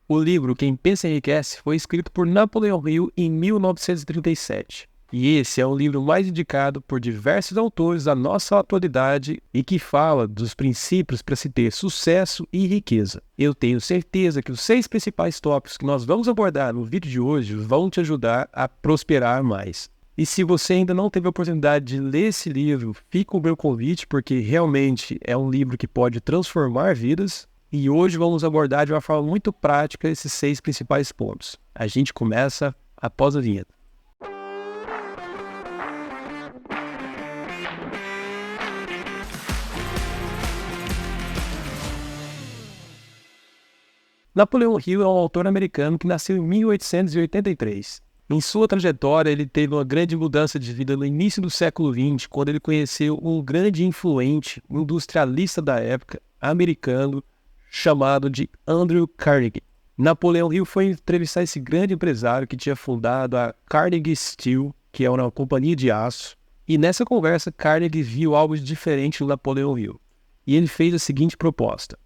O livro Quem Pensa Enriquece foi escrito por Napoleão Hill em 1937. E esse é o livro mais indicado por diversos autores da nossa atualidade e que fala dos princípios para se ter sucesso e riqueza. Eu tenho certeza que os 6 principais tópicos que nós vamos abordar no vídeo de hoje vão te ajudar a prosperar mais. E se você ainda não teve a oportunidade de ler esse livro, fica o meu convite, porque realmente é um livro que pode transformar vidas. E hoje vamos abordar de uma forma muito prática esses 6 principais pontos. A gente começa após a vinheta. Napoleão Hill é um autor americano que nasceu em 1883. Em sua trajetória, ele teve uma grande mudança de vida no início do século XX, quando ele conheceu um grande e influente industrialista da época, americano, chamado de Andrew Carnegie. Napoleão Hill foi entrevistar esse grande empresário que tinha fundado a Carnegie Steel, que é uma companhia de aço, e nessa conversa Carnegie viu algo diferente no Napoleão Hill. E ele fez a seguinte proposta: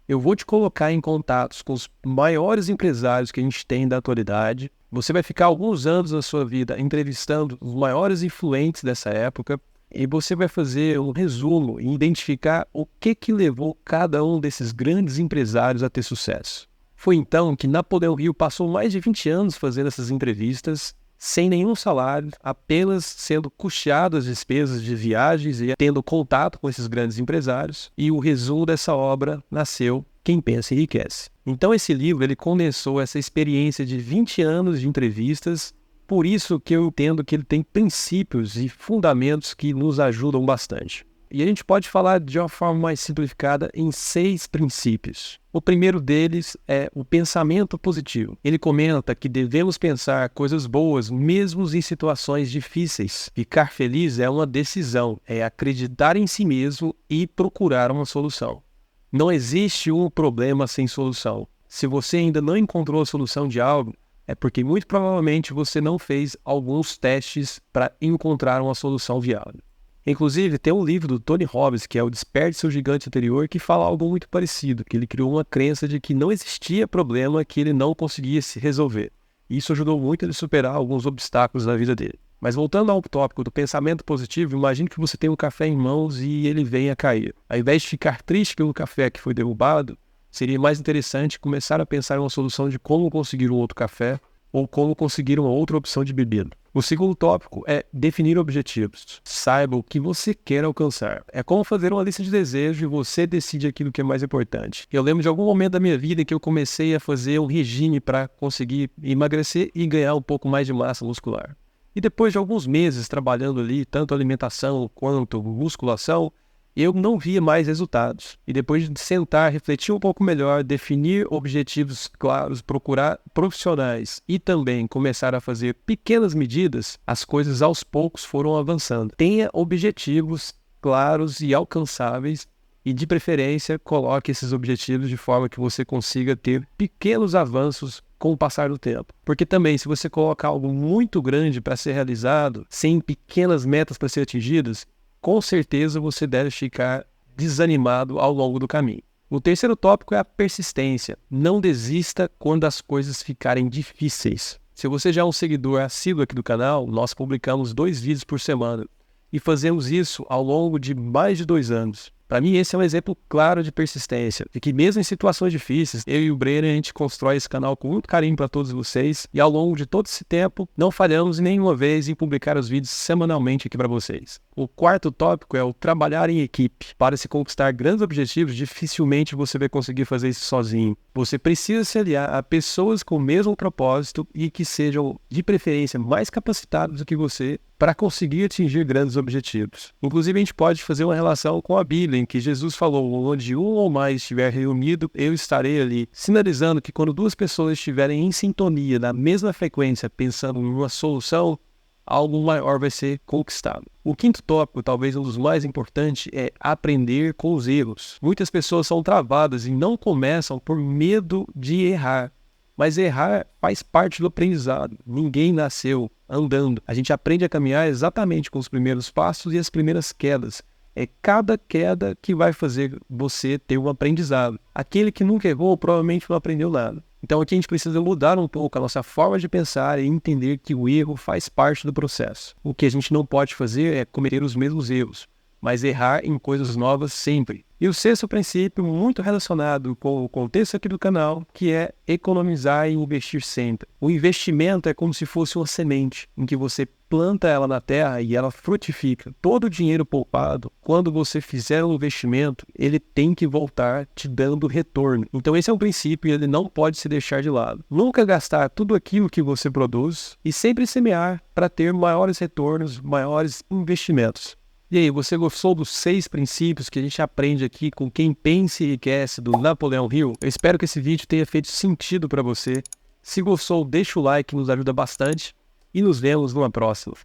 eu vou te colocar em contatos com os maiores empresários que a gente tem da atualidade. Você vai ficar alguns anos na sua vida entrevistando os maiores influentes dessa época e você vai fazer um resumo e identificar o que levou cada um desses grandes empresários a ter sucesso. Foi então que Napoleão Hill passou mais de 20 anos fazendo essas entrevistas, sem nenhum salário, apenas sendo custeado as despesas de viagens e tendo contato com esses grandes empresários. E o resumo dessa obra nasceu Quem Pensa Enriquece. Então esse livro ele condensou essa experiência de 20 anos de entrevistas, por isso que eu entendo que ele tem princípios e fundamentos que nos ajudam bastante. E a gente pode falar de uma forma mais simplificada em 6 princípios. O primeiro deles é o pensamento positivo. Ele comenta que devemos pensar coisas boas mesmo em situações difíceis. Ficar feliz é uma decisão, é acreditar em si mesmo e procurar uma solução. Não existe um problema sem solução. Se você ainda não encontrou a solução de algo, é porque muito provavelmente você não fez alguns testes para encontrar uma solução viável. Inclusive, tem um livro do Tony Robbins, que é o Desperte Seu Gigante Interior, que fala algo muito parecido, que ele criou uma crença de que não existia problema que ele não conseguia se resolver. E isso ajudou muito ele a superar alguns obstáculos na vida dele. Mas voltando ao tópico do pensamento positivo, imagine que você tem um café em mãos e ele vem a cair. Ao invés de ficar triste pelo café que foi derrubado, seria mais interessante começar a pensar em uma solução de como conseguir um outro café ou como conseguir uma outra opção de bebida. O segundo tópico é definir objetivos. Saiba o que você quer alcançar. É como fazer uma lista de desejos e você decide aquilo que é mais importante. Eu lembro de algum momento da minha vida que eu comecei a fazer um regime para conseguir emagrecer e ganhar um pouco mais de massa muscular. E depois de alguns meses trabalhando ali, tanto alimentação quanto musculação, eu não via mais resultados. E depois de sentar, refletir um pouco melhor, definir objetivos claros, procurar profissionais e também começar a fazer pequenas medidas, as coisas aos poucos foram avançando. Tenha objetivos claros e alcançáveis e, de preferência, coloque esses objetivos de forma que você consiga ter pequenos avanços com o passar do tempo. Porque também, se você colocar algo muito grande para ser realizado, sem pequenas metas para ser atingidas, com certeza você deve ficar desanimado ao longo do caminho. O terceiro tópico é a persistência. Não desista quando as coisas ficarem difíceis. Se você já é um seguidor assíduo aqui do canal, nós publicamos 2 vídeos por semana e fazemos isso ao longo de mais de 2 anos. Para mim, esse é um exemplo claro de persistência, de que mesmo em situações difíceis, eu e o Brenner, a gente constrói esse canal com muito carinho para todos vocês e ao longo de todo esse tempo, não falhamos nenhuma vez em publicar os vídeos semanalmente aqui para vocês. O quarto tópico é o trabalhar em equipe. Para se conquistar grandes objetivos, dificilmente você vai conseguir fazer isso sozinho. Você precisa se aliar a pessoas com o mesmo propósito e que sejam, de preferência, mais capacitados do que você para conseguir atingir grandes objetivos. Inclusive, a gente pode fazer uma relação com a Bíblia, em que Jesus falou: onde um ou mais estiver reunido, eu estarei ali, sinalizando que quando 2 pessoas estiverem em sintonia, na mesma frequência, pensando em uma solução, algo maior vai ser conquistado. O quinto tópico, talvez um dos mais importantes, é aprender com os erros. Muitas pessoas são travadas e não começam por medo de errar. Mas errar faz parte do aprendizado. Ninguém nasceu andando. A gente aprende a caminhar exatamente com os primeiros passos e as primeiras quedas. É cada queda que vai fazer você ter um aprendizado. Aquele que nunca errou provavelmente não aprendeu nada. Então aqui a gente precisa mudar um pouco a nossa forma de pensar e entender que o erro faz parte do processo. O que a gente não pode fazer é cometer os mesmos erros, mas errar em coisas novas sempre. E o sexto princípio, muito relacionado com o contexto aqui do canal, que é economizar e investir sempre. O investimento é como se fosse uma semente, em que você planta ela na terra e ela frutifica. Todo o dinheiro poupado, quando você fizer um investimento, ele tem que voltar te dando retorno. Então esse é um princípio e ele não pode se deixar de lado. Nunca gastar tudo aquilo que você produz e sempre semear para ter maiores retornos, maiores investimentos. E aí, você gostou dos 6 princípios que a gente aprende aqui com Quem Pensa e Enriquece do Napoleão Hill? Eu espero que esse vídeo tenha feito sentido para você. Se gostou, deixa o like, nos ajuda bastante. E nos vemos numa próxima.